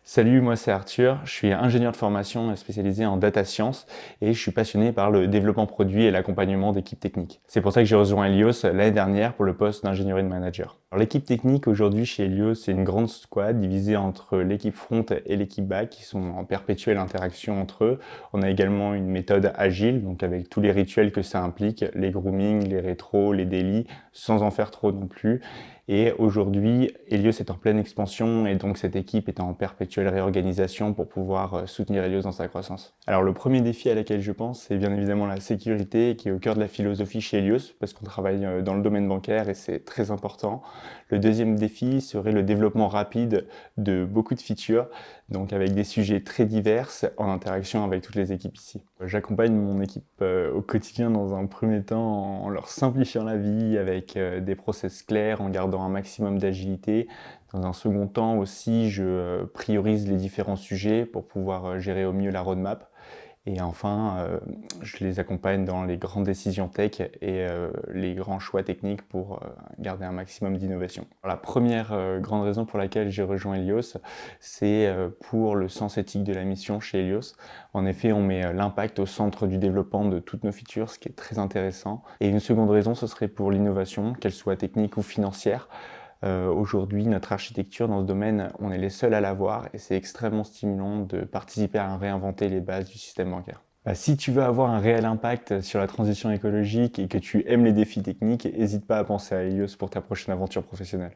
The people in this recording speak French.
Salut, moi c'est Arthur, je suis ingénieur de formation spécialisé en data science et je suis passionné par le développement produit et l'accompagnement d'équipes techniques. C'est pour ça que j'ai rejoint Helios l'année dernière pour le poste d'ingénierie de manager. Alors, l'équipe technique aujourd'hui chez Helios, c'est une grande squad divisée entre l'équipe front et l'équipe back qui sont en perpétuelle interaction entre eux. On a également une méthode agile, donc avec tous les rituels que ça implique, les grooming, les rétros, les daily, sans en faire trop non plus. Et aujourd'hui, Helios est en pleine expansion et donc cette équipe est en perpétuelle réorganisation pour pouvoir soutenir Helios dans sa croissance. Alors le premier défi à laquelle je pense, c'est bien évidemment la sécurité qui est au cœur de la philosophie chez Helios parce qu'on travaille dans le domaine bancaire et c'est très important. Le deuxième défi serait le développement rapide de beaucoup de features, donc avec des sujets très divers en interaction avec toutes les équipes ici. J'accompagne mon équipe au quotidien dans un premier temps en leur simplifiant la vie avec des process clairs, en gardant un maximum d'agilité. Dans un second temps aussi, je priorise les différents sujets pour pouvoir gérer au mieux la roadmap. Et enfin, je les accompagne dans les grandes décisions tech et les grands choix techniques pour garder un maximum d'innovation. La première grande raison pour laquelle j'ai rejoint Helios, c'est pour le sens éthique de la mission chez Helios. En effet, on met l'impact au centre du développement de toutes nos features, ce qui est très intéressant. Et une seconde raison, ce serait pour l'innovation, qu'elle soit technique ou financière. Aujourd'hui, notre architecture dans ce domaine, on est les seuls à l'avoir et c'est extrêmement stimulant de participer à réinventer les bases du système bancaire. Si tu veux avoir un réel impact sur la transition écologique et que tu aimes les défis techniques, n'hésite pas à penser à Helios pour ta prochaine aventure professionnelle.